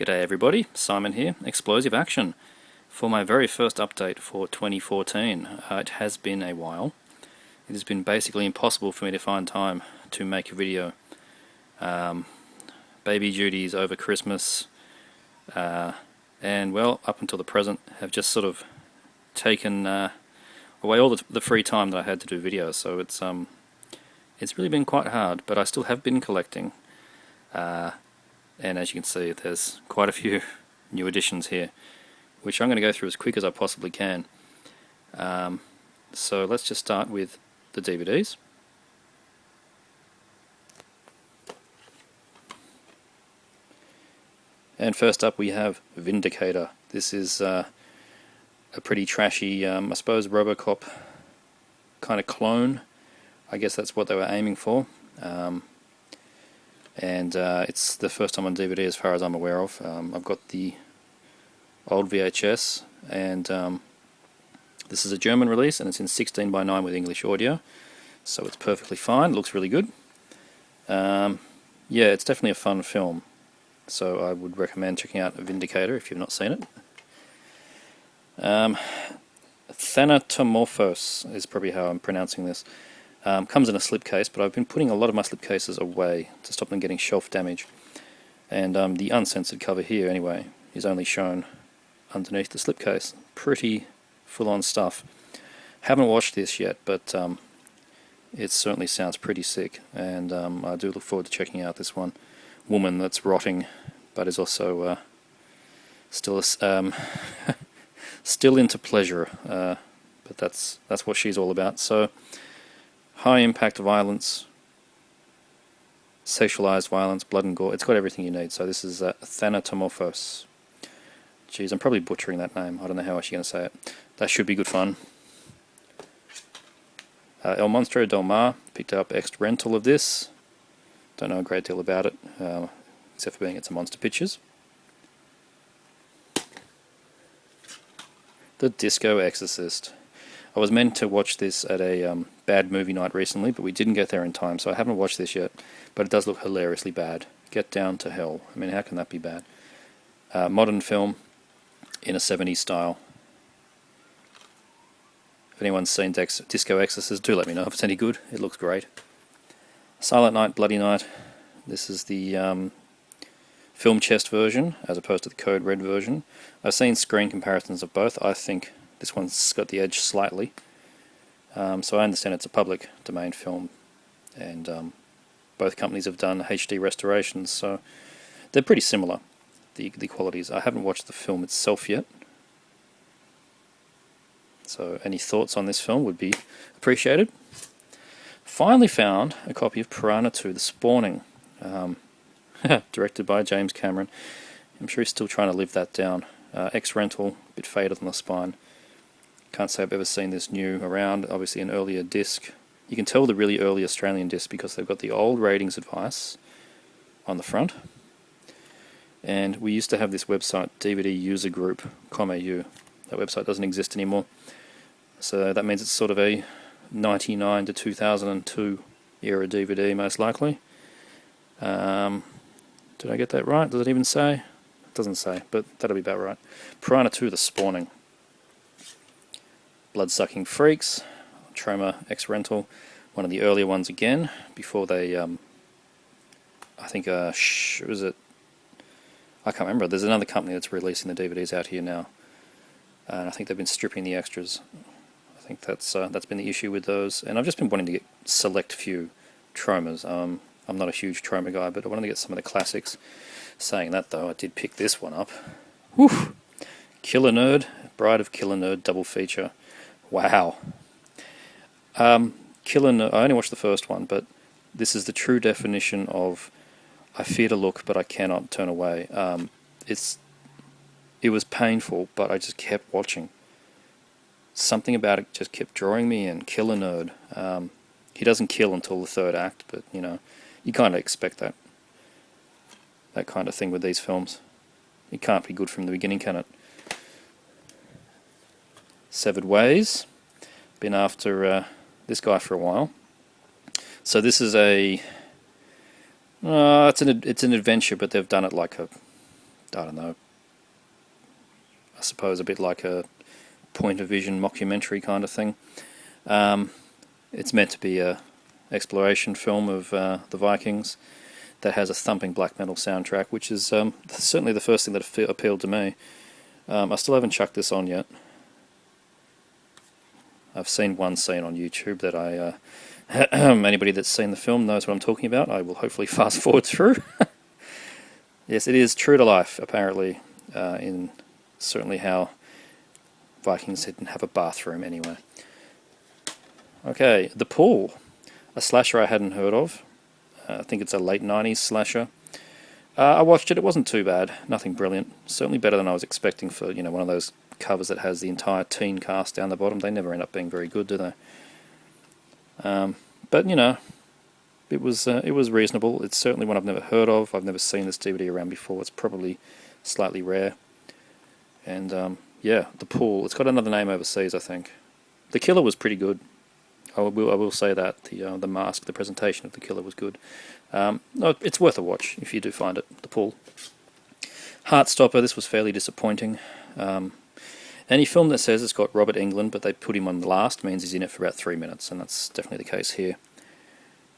G'day everybody, Simon here, Explosive Action. For my very first update for 2014, it has been a while. It has been basically impossible for me to find time to make a video. Baby duties over Christmas, and well, up until the present, have just sort of taken away all the free time that I had to do videos, so it's really been quite hard, but I still have been collecting. And as you can see, there's quite a few new additions here, which I'm going to go through as quick as I possibly can. So let's just start with the DVDs. And first up we have Vindicator. This is a pretty trashy, I suppose, RoboCop kind of clone. I guess that's what they were aiming for. And it's the first time on DVD as far as I'm aware of. I've got the old VHS, and this is a German release, and it's in 16:9 with English audio, so it's perfectly fine. It looks really good. Yeah, it's definitely a fun film, so I would recommend checking out Vindicator if you've not seen it. Thanatomorphos is probably how I'm pronouncing this. Comes in a slipcase, but I've been putting a lot of my slipcases away to stop them getting shelf damage. And the uncensored cover here, anyway, is only shown underneath the slipcase. Pretty full-on stuff. Haven't watched this yet, but it certainly sounds pretty sick, and I do look forward to checking out this one. Woman that's rotting, but is also still still into pleasure. But that's what she's all about. So. High impact violence, sexualized violence, blood and gore. It's got everything you need. So this is Thanatomorphos. Jeez, I'm probably butchering that name. I don't know how else you're going to say it. That should be good fun. El Monstro del Mar. Picked up extra rental of this. Don't know a great deal about it, except for being it's a Monster Pictures. The Disco Exorcist. I was meant to watch this at a bad movie night recently, but we didn't get there in time, so I haven't watched this yet. But it does look hilariously bad. Get Down to Hell. I mean, how can that be bad? Modern film in a 70s style. If anyone's seen Disco Exorcist, do let me know if it's any good. It looks great. Silent Night, Bloody Night. This is the film chest version, as opposed to the Code Red version. I've seen screen comparisons of both. I think this one's got the edge slightly. So I understand it's a public domain film, and both companies have done HD restorations, so they're pretty similar, the qualities. I haven't watched the film itself yet, so any thoughts on this film would be appreciated. Finally found a copy of Piranha 2: The Spawning, directed by James Cameron. I'm sure he's still trying to live that down. Ex-rental, a bit faded on the spine. Can't say I've ever seen this new around. Obviously an earlier disc. You can tell the really early Australian disc because they've got the old ratings advice on the front. And we used to have this website, DVD User Group, .com.au. That website doesn't exist anymore. So that means it's sort of a 99 to 2002 era DVD, most likely. Did I get that right? Does it even say? It doesn't say, but that'll be about right. Piranha 2: The Spawning. Blood-Sucking Freaks, Troma X-Rental, one of the earlier ones again, before they, I think, was it, I can't remember, there's another company that's releasing the DVDs out here now, and I think they've been stripping the extras. I think that's been the issue with those, and I've just been wanting to get select few Tromas. I'm not a huge Troma guy, but I wanted to get some of the classics. Saying that though, I did pick this one up. Whew! Killer Nerd, Bride of Killer Nerd double feature. Wow. Killer Nerd, I only watched the first one, but this is the true definition of I fear to look, but I cannot turn away. It was painful, but I just kept watching. Something about it just kept drawing me in. Killer Nerd. He doesn't kill until the third act, but you know, you kind of expect that kind of thing with these films. It can't be good from the beginning, can it? Severed Ways. Been after this guy for a while. So this is a it's an adventure, but they've done it like a I don't know, I suppose a bit like a point of vision mockumentary kind of thing. It's meant to be a exploration film of the Vikings that has a thumping black metal soundtrack, which is certainly the first thing that appealed to me. I still haven't chucked this on yet. I've seen one scene on YouTube that anybody that's seen the film knows what I'm talking about. I will hopefully fast forward through. Yes, it is true to life, apparently, in certainly how Vikings didn't have a bathroom anyway. Okay, The Pool, a slasher I hadn't heard of. I think it's a late 90s slasher. I watched it, it wasn't too bad, nothing brilliant. Certainly better than I was expecting for, one of those covers that has the entire teen cast down the bottom. They never end up being very good, do they? But, it was reasonable. It's certainly one I've never heard of. I've never seen this DVD around before. It's probably slightly rare. And, yeah, The Pool. It's got another name overseas, I think. The Killer was pretty good. I will say that. The mask, the presentation of The Killer was good. No, it's worth a watch if you do find it, The Pool. Heartstopper, this was fairly disappointing. Any film that says it's got Robert Englund, but they put him on last, means he's in it for about 3 minutes, and that's definitely the case here.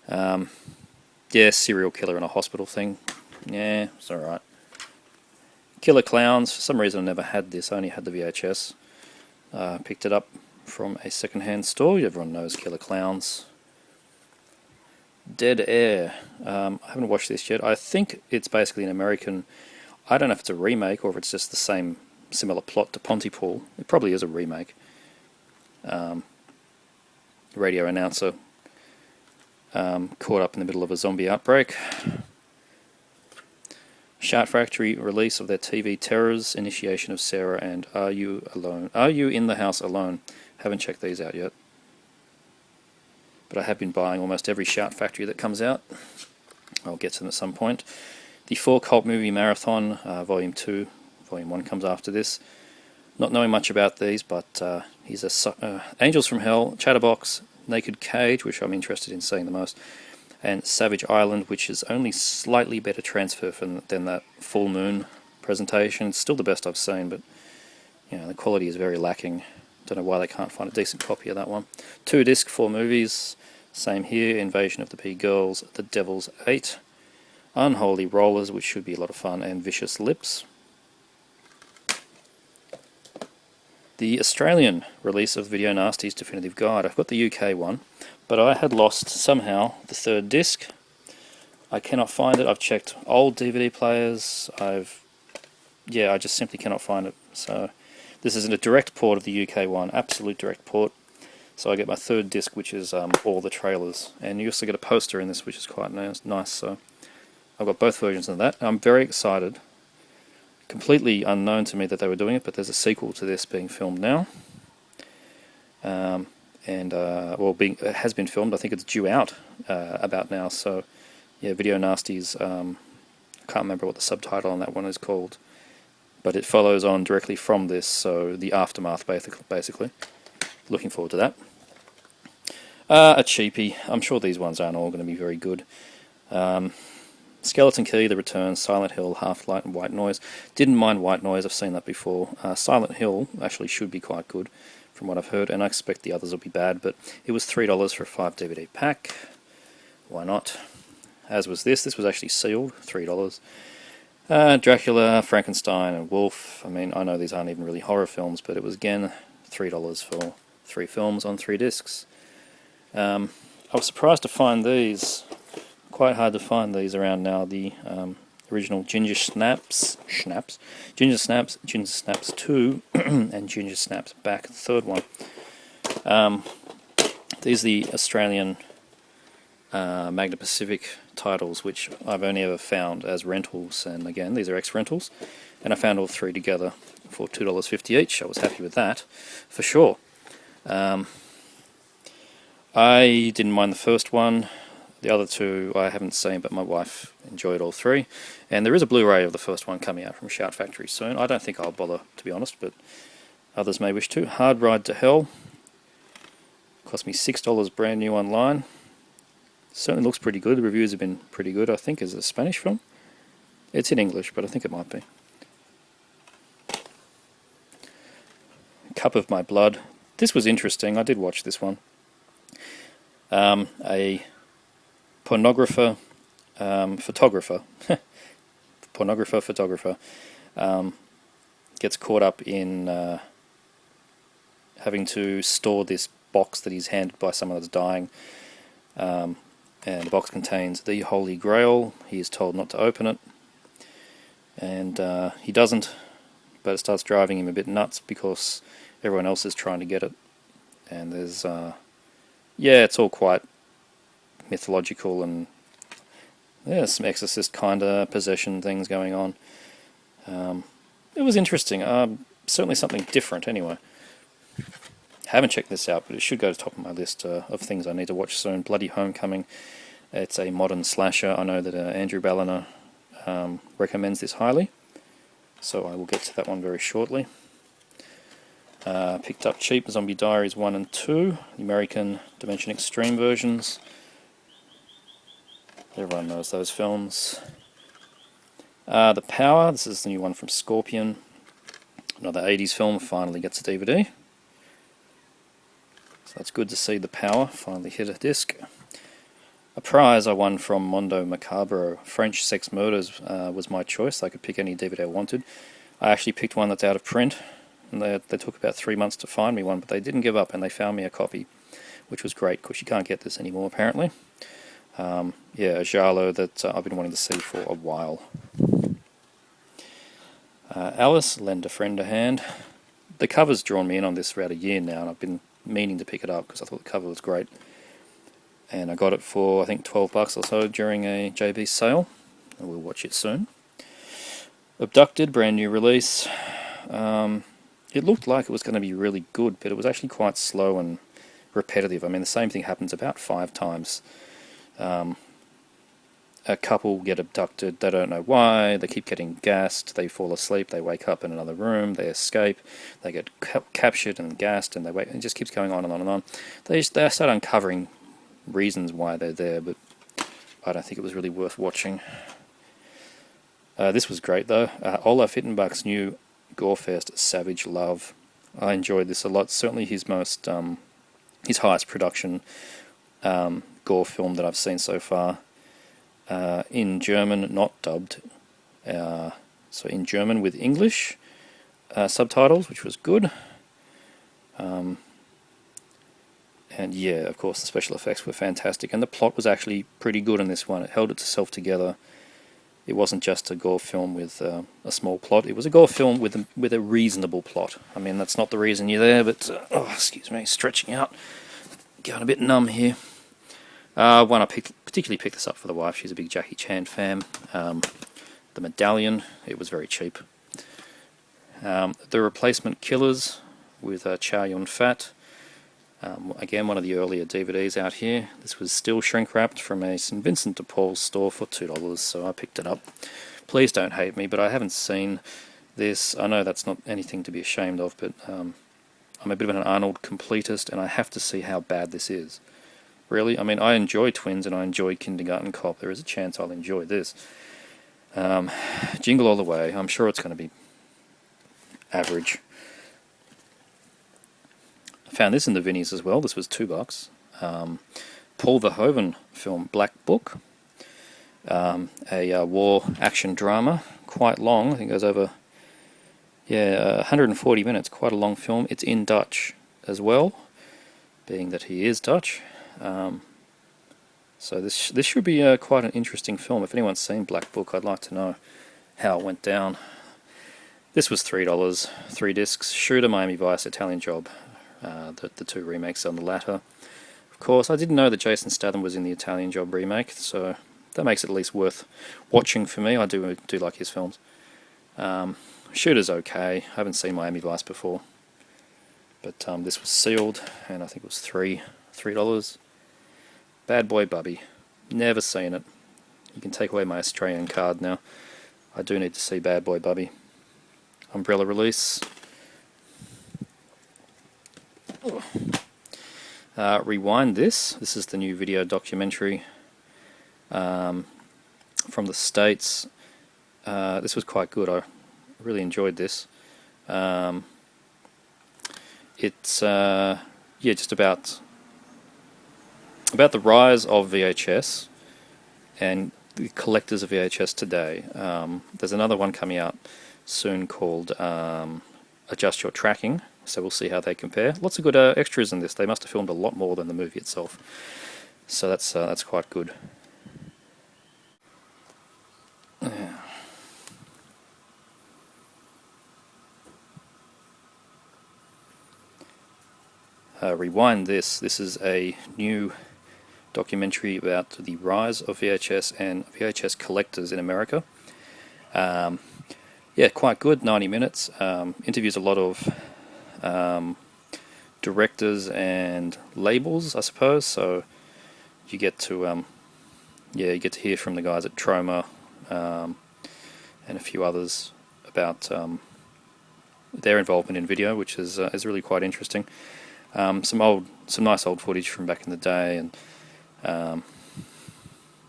Yeah, serial killer in a hospital thing. Yeah, it's alright. Killer Clowns, for some reason I never had this, I only had the VHS. Picked it up from a second-hand store. Everyone knows Killer Clowns. Dead Air. I haven't watched this yet. I think it's basically an American... I don't know if it's a remake or if it's just the same similar plot to Pontypool. It probably is a remake. Radio announcer caught up in the middle of a zombie outbreak. Shout Factory release of their TV Terrors, Initiation of Sarah, and Are You Alone? Are You in the House Alone? Haven't checked these out yet. But I have been buying almost every Shout Factory that comes out. I'll get to them at some point. The 4 Cult Movie Marathon, Volume 2. Volume 1 comes after this. Not knowing much about these, but he's Angels from Hell, Chatterbox, Naked Cage, which I'm interested in seeing the most, and Savage Island, which is only slightly better transfer than that Full Moon presentation. It's still the best I've seen, but the quality is very lacking. Don't know why they can't find a decent copy of that one. 2 disc, 4 movies. Same here, Invasion of the P-Girls, The Devil's 8, Unholy Rollers, which should be a lot of fun, and Vicious Lips. The Australian release of Video Nasty's Definitive Guide. I've got the UK one, but I had lost somehow the 3rd disc. I cannot find it. I've checked old DVD players. I just simply cannot find it. So this is a direct port of the UK one, absolute direct port. So I get my 3rd disc, which is all the trailers, and you also get a poster in this, which is quite nice. So I've got both versions of that. I'm very excited. Completely unknown to me that they were doing it, but there's a sequel to this being filmed now. It has been filmed. I think it's due out about now. So, yeah, Video Nasty's. I can't remember what the subtitle on that one is called, but it follows on directly from this. So the aftermath, basically. Looking forward to that. A cheapie. I'm sure these ones aren't all going to be very good. Skeleton Key, The Return, Silent Hill, Half-Light, and White Noise. Didn't mind White Noise, I've seen that before. Silent Hill actually should be quite good, from what I've heard, and I expect the others will be bad, but it was $3 for a 5 DVD pack. Why not? As was this. This was actually sealed, $3. Dracula, Frankenstein, and Wolf. I mean, I know these aren't even really horror films, but it was, again, $3 for 3 films on 3 discs. I was surprised to find these. Quite hard to find these around now. The original Ginger Snaps, Ginger Snaps 2, and Ginger Snaps Back, the 3rd one. These are the Australian Magna Pacific titles, which I've only ever found as rentals, and again, these are ex-rentals, and I found all 3 together for $2.50 each. I was happy with that, for sure. I didn't mind the first one. The other 2 I haven't seen, but my wife enjoyed all 3. And there is a Blu-ray of the first one coming out from Shout Factory soon. I don't think I'll bother, to be honest, but others may wish to. Hard Ride to Hell. Cost me $6 brand new online. Certainly looks pretty good. The reviews have been pretty good, I think. Is it a Spanish film? It's in English, but I think it might be. Cup of My Blood. This was interesting. I did watch this one. A pornographer, photographer, photographer, gets caught up in having to store this box that he's handed by someone that's dying. And the box contains the Holy Grail. He is told not to open it. And he doesn't, but it starts driving him a bit nuts because everyone else is trying to get it. And there's, yeah, it's all quite mythological and there's some exorcist kind of possession things going on. It was interesting. Certainly something different anyway. Haven't checked this out, but it should go to the top of my list of things I need to watch soon. Bloody Homecoming. It's a modern slasher. I know that Andrew Balliner recommends this highly, so I will get to that one very shortly. Picked up cheap Zombie Diaries 1 and 2, the American Dimension Extreme versions. Everyone knows those films. The Power, this is the new one from Scorpion. Another 80s film, finally gets a DVD. So that's good to see The Power finally hit a disc. A prize I won from Mondo Macabro. French Sex Murders was my choice. I could pick any DVD I wanted. I actually picked one that's out of print, and they took about 3 months to find me one, but they didn't give up and they found me a copy, which was great because you can't get this anymore apparently. Yeah, a giallo that I've been wanting to see for a while. Alice, Lend a Friend a Hand. The cover's drawn me in on this for about a year now, and I've been meaning to pick it up because I thought the cover was great. And I got it for, I think, $12 or so during a JB sale, and we'll watch it soon. Abducted, brand new release. It looked like it was going to be really good, but it was actually quite slow and repetitive. I mean, the same thing happens about 5 times. A couple get abducted, they don't know why, they keep getting gassed, they fall asleep, they wake up in another room, they escape, they get captured and gassed, and it just keeps going on and on and on. They start uncovering reasons why they're there, but I don't think it was really worth watching. This was great though. Olaf Ittenbach's new Gorefest, Savage Love. I enjoyed this a lot. Certainly his most, his highest production gore film that I've seen so far. In German, not dubbed. So in German with English subtitles, which was good. And yeah, of course, the special effects were fantastic, and the plot was actually pretty good in this one. It held itself together. It wasn't just a gore film with a small plot. It was a gore film with a reasonable plot. I mean, that's not the reason you're there, but oh, excuse me, stretching out, going a bit numb here. One I particularly picked this up for the wife. She's a big Jackie Chan fan. The Medallion. It was very cheap. The Replacement Killers with Chow Yun-fat. Again, one of the earlier DVDs out here. This was still shrink-wrapped from a St. Vincent de Paul's store for $2, so I picked it up. Please don't hate me, but I haven't seen this. I know that's not anything to be ashamed of, but I'm a bit of an Arnold completist, and I have to see how bad this is. Really, I mean, I enjoy Twins and I enjoy Kindergarten Cop. There is a chance I'll enjoy this. Jingle All the Way. I'm sure it's going to be average. I found this in the Vinnies as well. This was $2. Paul Verhoeven film Black Book. A war action drama. Quite long. I think it goes over 140 minutes. Quite a long film. It's in Dutch as well, being that he is Dutch. So this should be quite an interesting film. If anyone's seen Black Book, I'd like to know how it went down. This was $3, 3 discs. Shooter, Miami Vice, Italian Job. The 2 remakes on the latter. Of course, I didn't know that Jason Statham was in the Italian Job remake, so that makes it at least worth watching for me. I do like his films. Shooter's okay. I haven't seen Miami Vice before, but this was sealed, and I think it was $3. Bad Boy Bubby. Never seen it. You can take away my Australian card now. I do need to see Bad Boy Bubby. Umbrella release. Rewind This. This is the new video documentary from the States. This was quite good. I really enjoyed this. It's yeah, just about the rise of VHS and the collectors of VHS today. There's another one coming out soon called Adjust Your Tracking, so we'll see how they compare. Lots of good extras in this. They must have filmed a lot more than the movie itself, so that's quite good. Rewind this. This is a new documentary about the rise of VHS and VHS collectors in America. Yeah, quite good, 90 minutes. Interviews a lot of directors and labels, I suppose, so you get to you get to hear from the guys at Troma and a few others about their involvement in video, which is really quite interesting. Some nice old footage from back in the day, and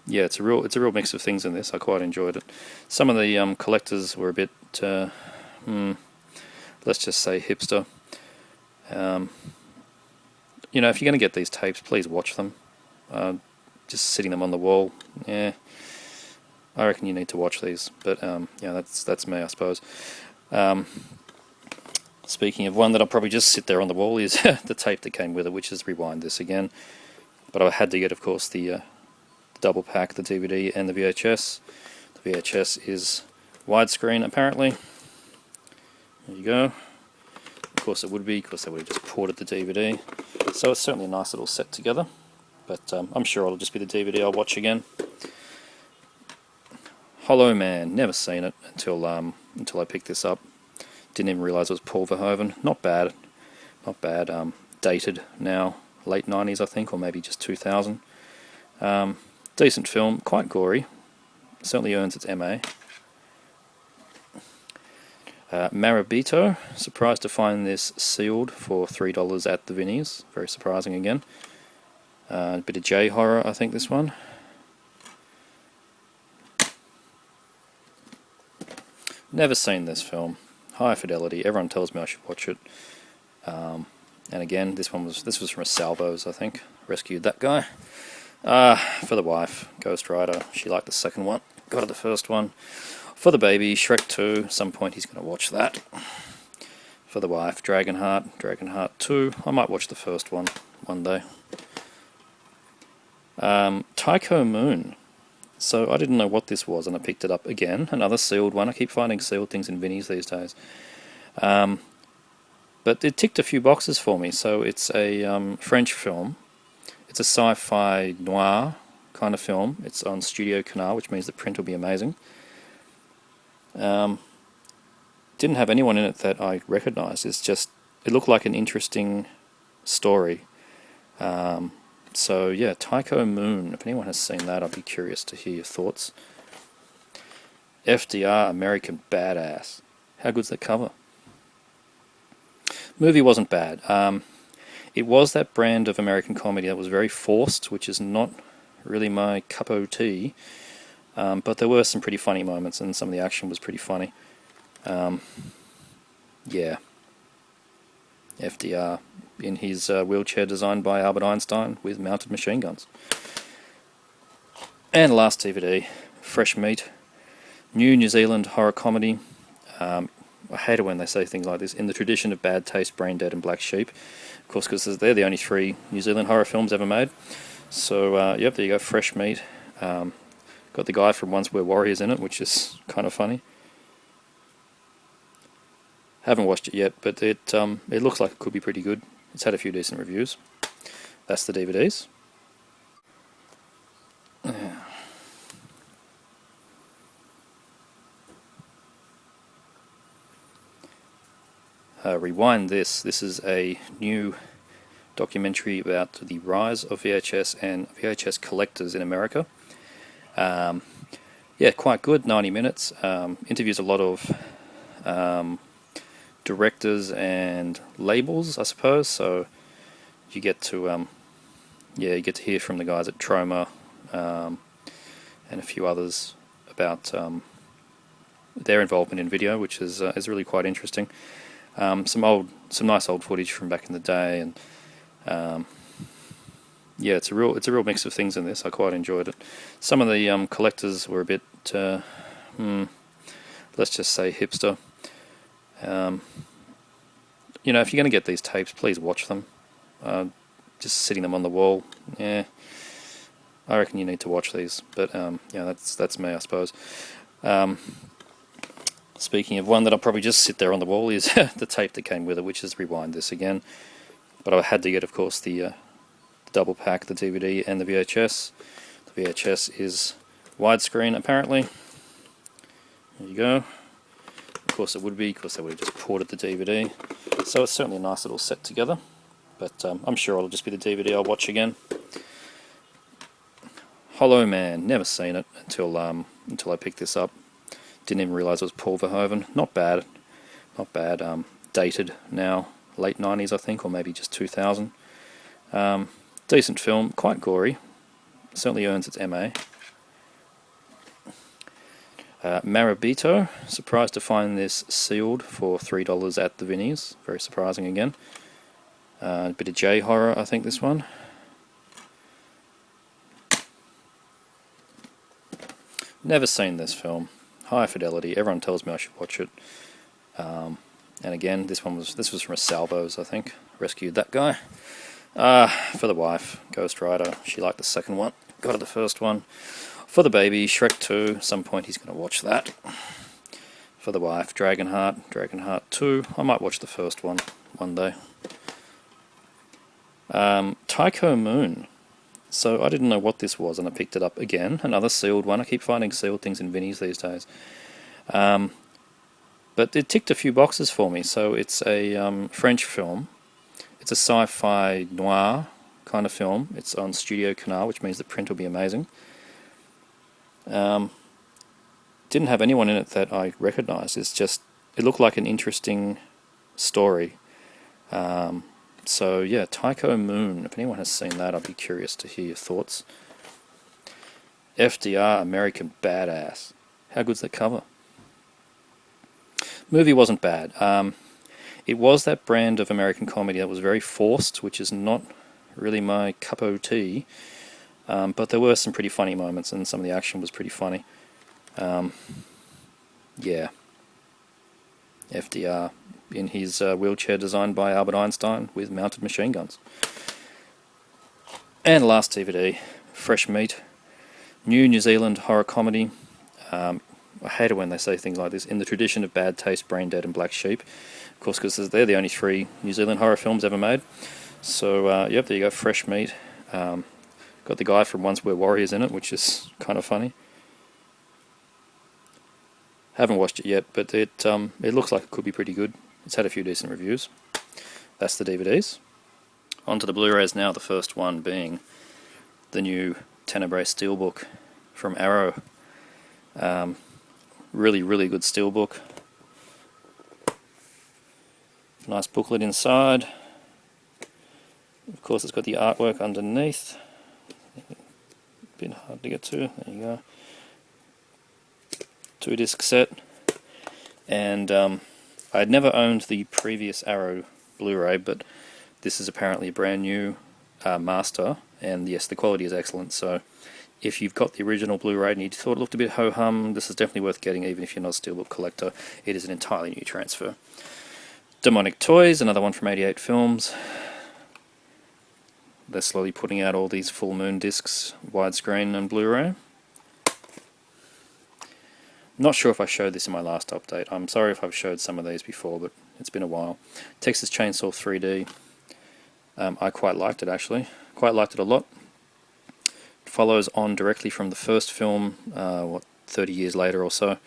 yeah, it's a real mix of things in this. I quite enjoyed it. Some of the collectors were a bit, let's just say, hipster. You know, if you're going to get these tapes, please watch them. Just sitting them on the wall, yeah, I reckon you need to watch these. But yeah, that's me, I suppose. Speaking of one that'll probably just sit there on the wall is the tape that came with it, which is Rewind This again. But I had to get, of course, the double pack, the DVD and the VHS. The VHS is widescreen, apparently. There you go. Of course it would be, because they would have just ported the DVD. So it's certainly a nice little set together. But I'm sure it'll just be the DVD I'll watch again. Hollow Man, never seen it until I picked this up. Didn't even realise it was Paul Verhoeven. Not bad. Dated now, late 90s I think, or maybe just 2000. Decent film, quite gory. Certainly earns its MA. Marabito, surprised to find this sealed for $3 at the Vinnies. Very surprising again. A bit of J-horror, I think, this one. Never seen this film. High fidelity. Everyone tells me I should watch it. And again, this was from a Salvos, I think. Rescued that guy. For the wife, Ghost Rider. She liked the second one. Got her the first one. For the baby, Shrek 2. Some point he's going to watch that. For the wife, Dragonheart 2. I might watch the first one day. Tycho Moon. So I didn't know what this was, and I picked it up again. Another sealed one. I keep finding sealed things in Vinnies these days. But it ticked a few boxes for me. So it's a French film. It's a sci-fi noir kind of film. It's on Studio Canal, which means the print will be amazing. Didn't have anyone in it that I recognised. It looked like an interesting story. So yeah, Tycho Moon. If anyone has seen that, I'd be curious to hear your thoughts. FDR, American Badass. How good's that cover? Movie wasn't bad. It was that brand of American comedy that was very forced, which is not really my cup of tea. But there were some pretty funny moments, and some of the action was pretty funny. Yeah. FDR in his wheelchair designed by Albert Einstein with mounted machine guns. And last DVD, Fresh Meat, New Zealand horror comedy. I hate it when they say things like this. In the tradition of Bad Taste, Brain Dead and Black Sheep. Of course, because they're the only 3 New Zealand horror films ever made. So, yep, there you go, Fresh Meat. Got the guy from Once We're Warriors in it, which is kind of funny. Haven't watched it yet, but it looks like it could be pretty good. It's had a few decent reviews. That's the DVDs. Rewind This. This is a new documentary about the rise of VHS and VHS collectors in America. Yeah, quite good, 90 minutes. Interviews a lot of directors and labels, I suppose, so you get to you get to hear from the guys at Troma and a few others about their involvement in video, which is really quite interesting. Some nice old footage from back in the day, and yeah, it's a real mix of things in this. I quite enjoyed it. Some of the collectors were a bit, let's just say, hipster. You know, if you're going to get these tapes, please watch them. Just sitting them on the wall, yeah, I reckon you need to watch these. But yeah, that's me, I suppose. Speaking of one that'll probably just sit there on the wall is the tape that came with it, which is Rewind This Again. But I had to get, of course, the double pack, the DVD and the VHS. The VHS is widescreen, apparently. There you go. Of course it would be, because they would have just ported the DVD. So it's certainly a nice little set together. But I'm sure it'll just be the DVD I'll watch again. Hollow Man, never seen it until I picked this up. Didn't even realise it was Paul Verhoeven. Not bad. Dated now, late 90s I think, or maybe just 2000. Decent film, quite gory. Certainly earns its MA. Marabito, surprised to find this sealed for $3 at the Vinnies. Very surprising again. A bit of J-horror, I think, this one. Never seen this film. High fidelity. Everyone tells me I should watch it. And again, this was from a Salvos, I think. Rescued that guy. For the wife, Ghost Rider. She liked the second one. Got her the first one. For the baby, Shrek 2. Some point he's going to watch that. For the wife, Dragonheart 2. I might watch the first one day. Tycho Moon. So I didn't know what this was, and I picked it up again. Another sealed one. I keep finding sealed things in Vinnies these days. But it ticked a few boxes for me. So it's a French film. It's a sci-fi noir kind of film. It's on Studio Canal, which means the print will be amazing. Didn't have anyone in it that I recognised. It looked like an interesting story. So yeah, Tycho Moon. If anyone has seen that, I'd be curious to hear your thoughts. FDR, American Badass. How good's that cover? Movie wasn't bad. It was that brand of American comedy that was very forced, which is not really my cup of tea. But there were some pretty funny moments, and some of the action was pretty funny. Yeah. FDR in his wheelchair designed by Albert Einstein with mounted machine guns. And last DVD, Fresh Meat. New Zealand horror comedy. I hate it when they say things like this. In the tradition of Bad Taste, Brain Dead and Black Sheep. Of course, because they're the only 3 New Zealand horror films ever made. So, yep, there you go, Fresh Meat. Got the guy from Once We're Warriors in it, which is kind of funny. Haven't watched it yet, but it looks like it could be pretty good. It's had a few decent reviews. That's the DVDs. On to the Blu-rays now, the first one being the new Tenebrae Steelbook from Arrow. Really, really good steelbook. Nice booklet inside. Of course, it's got the artwork underneath. A bit hard to get to. There you go. 2-disc set. And I had never owned the previous Arrow Blu-ray, but this is apparently a brand new master, and yes, the quality is excellent. So if you've got the original Blu-ray and you thought it looked a bit ho-hum, this is definitely worth getting, even if you're not a steelbook collector. It is an entirely new transfer. Demonic Toys, another one from 88 Films. They're slowly putting out all these full moon discs, widescreen and Blu-ray. Not sure if I showed this in my last update. I'm sorry if I've showed some of these before, but it's been a while. Texas Chainsaw 3D. I quite liked it, actually. Quite liked it a lot. It follows on directly from the first film, 30 years later or so,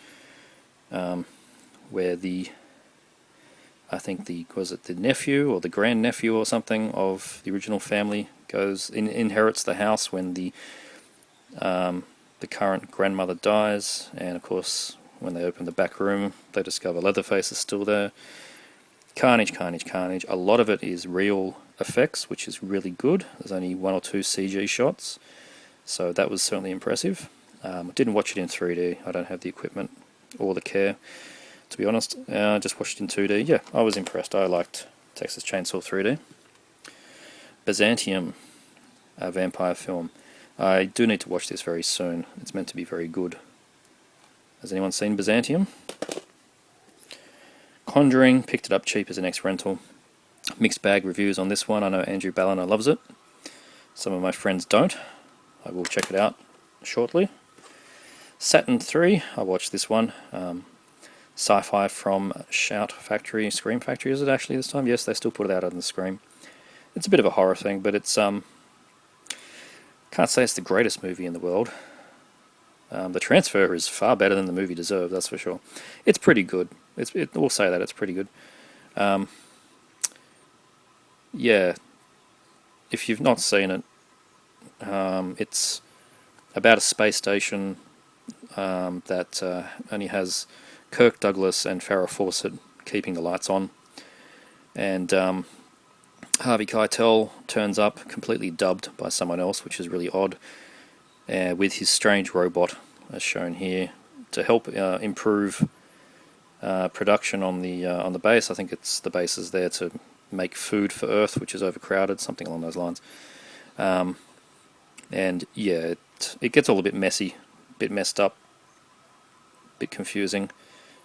where I think was it the nephew or the grandnephew or something of the original family inherits the house when the current grandmother dies, and of course when they open the back room they discover Leatherface is still there. Carnage, carnage, carnage. A lot of it is real effects, which is really good. There's only 1 or 2 CG shots, so that was certainly impressive. I didn't watch it in 3D. I don't have the equipment or the care. to be honest. I just watched it in 2D. Yeah, I was impressed. I liked Texas Chainsaw 3D. Byzantium, a vampire film. I do need to watch this very soon. It's meant to be very good. Has anyone seen Byzantium? Conjuring, picked it up cheap as an ex-rental. Mixed bag reviews on this one. I know Andrew Balliner loves it. Some of my friends don't. I will check it out shortly. Saturn 3, I watched this one. Sci-fi from Shout Factory, Scream Factory is it actually this time? Yes, they still put it out on the Scream. It's a bit of a horror thing, but it's can't say it's the greatest movie in the world. The transfer is far better than the movie deserved, that's for sure. It's pretty good. We'll say that, it's pretty good. Yeah, if you've not seen it, it's about a space station that only has Kirk Douglas and Farrah Fawcett keeping the lights on. And Harvey Keitel turns up completely dubbed by someone else, which is really odd, with his strange robot, as shown here, to help improve production on the base. I think the base is there to make food for Earth, which is overcrowded, something along those lines. And yeah, it gets all a bit messy, a bit messed up, a bit confusing,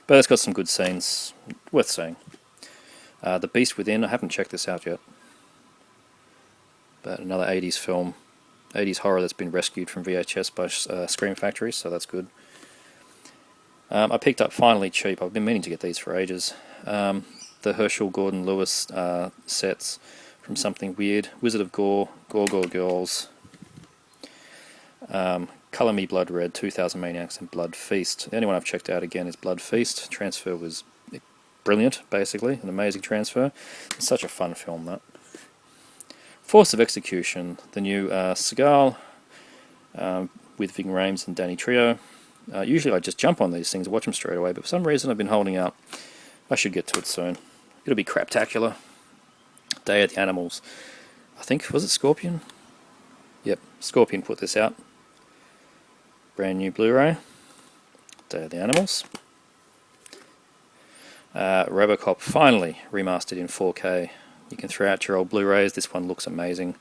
but it's got some good scenes, worth seeing. The Beast Within, I haven't checked this out yet, but another 80s film, 80s horror that's been rescued from VHS by Scream Factory, so that's good. I picked up, finally cheap, I've been meaning to get these for ages, the Herschel Gordon Lewis sets from Something Weird, Wizard of Gore, Gore Girls, Colour Me Blood Red, 2000 Maniacs, and Blood Feast. The only one I've checked out again is Blood Feast. Transfer was brilliant, basically, an amazing transfer. It's such a fun film, that. Force of Execution, the new Seagal with Ving Rhames and Danny Trejo. Usually I just jump on these things and watch them straight away, but for some reason I've been holding out. I should get to it soon. It'll be craptacular. Day of the Animals. I think, was it Scorpion? Yep, Scorpion put this out. Brand new Blu-ray. Day of the Animals. Robocop finally remastered in 4K. You can throw out your old Blu-rays. This one looks amazing.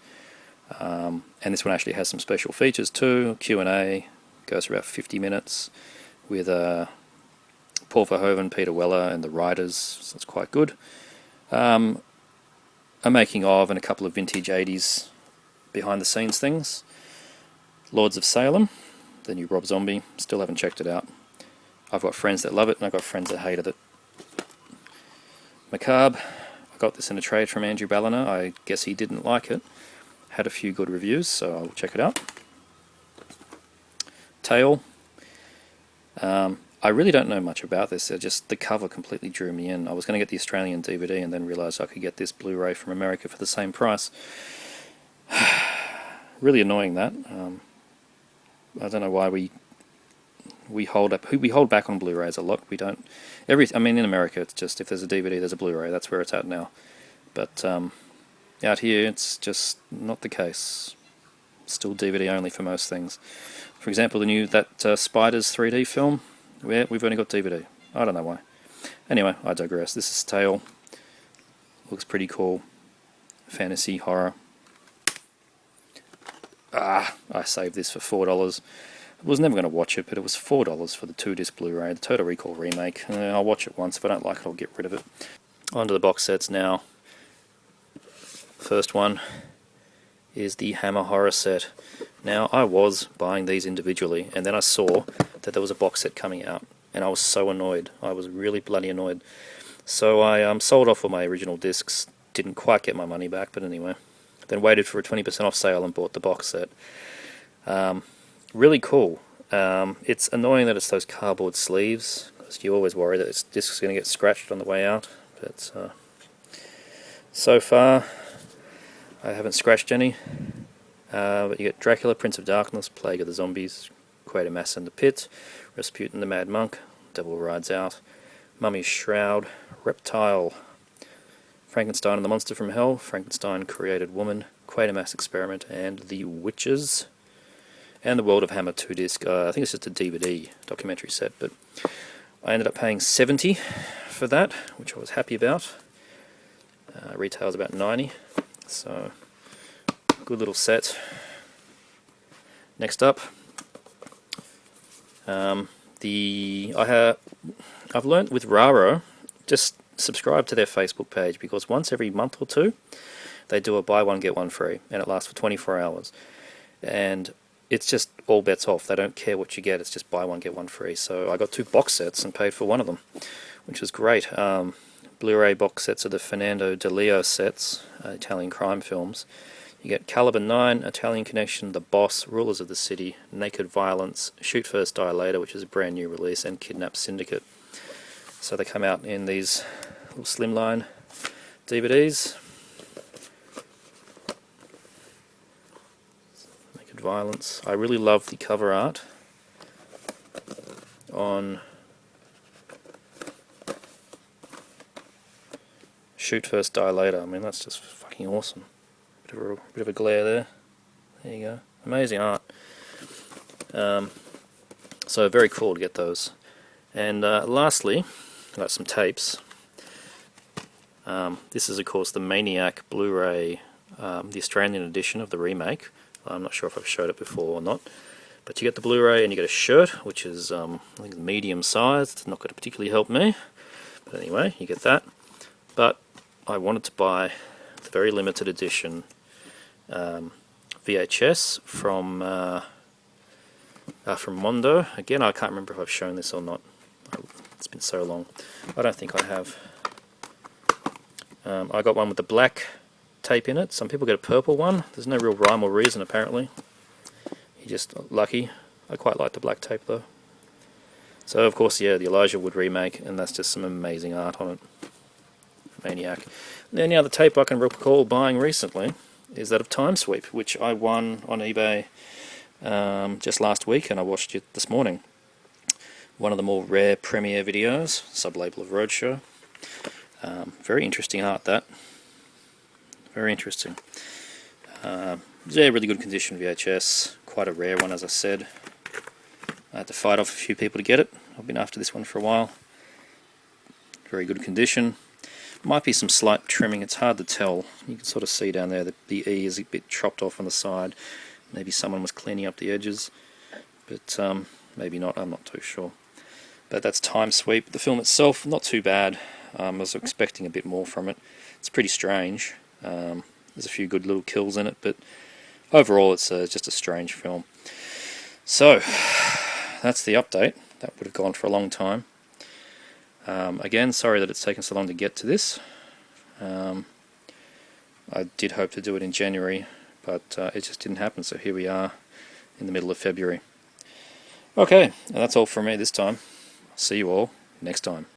And this one actually has some special features too. Q&A. Goes for about 50 minutes with Paul Verhoeven, Peter Weller, and the writers. So it's quite good. A making of and a couple of vintage 80s behind-the-scenes things. Lords of Salem, the new Rob Zombie. Still haven't checked it out. I've got friends that love it, and I've got friends that hated it. Macabre. I got this in a trade from Andrew Balliner. I guess he didn't like it. Had a few good reviews, so I'll check it out. Tale. I really don't know much about this. Just the cover completely drew me in. I was going to get the Australian DVD and then realised I could get this Blu-ray from America for the same price. Really annoying, that. I don't know why we hold back on Blu-rays a lot. We don't. I mean, in America, it's just if there's a DVD, there's a Blu-ray. That's where it's at now. But out here, it's just not the case. Still DVD only for most things. For example, the new Spiders 3D film. We've only got DVD. I don't know why. Anyway, I digress. This is Tale. Looks pretty cool. Fantasy, horror. I saved this for $4. I was never going to watch it, but it was $4 for the 2-disc Blu-ray, the Total Recall remake. I'll watch it once. If I don't like it, I'll get rid of it. On to the box sets now. First one is the Hammer Horror set. Now, I was buying these individually, and then I saw that there was a box set coming out, and I was so annoyed. I was really bloody annoyed. So I sold off all my original discs, didn't quite get my money back, but anyway. Then waited for a 20% off sale and bought the box set. Really cool. It's annoying that it's those cardboard sleeves, because you always worry that this disc is going to get scratched on the way out, but so far I haven't scratched any. But you get Dracula, Prince of Darkness, Plague of the Zombies, Quatermass and the Pit, Rasputin the Mad Monk, Devil Rides Out, Mummy's Shroud, Reptile, Frankenstein and the Monster from Hell, Frankenstein Created Woman, Quatermass Experiment, and The Witches, and the World of Hammer 2-disc. I think it's just a DVD documentary set, but I ended up paying $70 for that, which I was happy about. Retail's about $90, so good little set. Next up, I've learnt with Raro, just subscribe to their Facebook page, because once every month or two they do a buy one get one free, and it lasts for 24 hours, and it's just all bets off. They don't care what you get, it's just buy one get one free. So I got 2 box sets and paid for one of them, which was great. Blu-ray box sets of the Fernando de Leo sets, Italian crime films. You get Caliber 9, Italian Connection, The Boss, Rulers of the City, Naked Violence, Shoot First Die Later, which is a brand new release, and Kidnap Syndicate. So they come out in these little slimline DVDs. Naked Violence. I really love the cover art on Shoot First Die Later. I mean, that's just fucking awesome. Bit of a glare there. There you go. Amazing art. So very cool to get those. And lastly, I got some tapes. This is of course the Maniac Blu-ray, the Australian edition of the remake. I'm not sure if I've showed it before or not. But you get the Blu-ray and you get a shirt, which is I think medium sized. It's not going to particularly help me. But anyway, you get that. But I wanted to buy the very limited edition VHS from Mondo. Again, I can't remember if I've shown this or not. It's been so long. I don't think I have. I got one with the black tape in it. Some people get a purple one. There's no real rhyme or reason apparently. You're just lucky. I quite like the black tape though. So of course, yeah, the Elijah Wood remake, and that's just some amazing art on it. Maniac. And the only other tape I can recall buying recently is that of Time Sweep, which I won on eBay just last week, and I watched it this morning. One of the more rare premiere videos, sub-label of Roadshow. Very interesting art, that. Very interesting. Yeah, really good condition VHS. Quite a rare one, as I said. I had to fight off a few people to get it. I've been after this one for a while. Very good condition. Might be some slight trimming, it's hard to tell. You can sort of see down there that the E is a bit chopped off on the side. Maybe someone was cleaning up the edges, but maybe not, I'm not too sure. But that's Time Sweep. The film itself, not too bad. I was expecting a bit more from it. It's pretty strange. There's a few good little kills in it, but overall it's just a strange film. So, that's the update. That would have gone for a long time. Again, sorry that it's taken so long to get to this. I did hope to do it in January, but it just didn't happen, so here we are in the middle of February. Okay, that's all from me this time. See you all next time.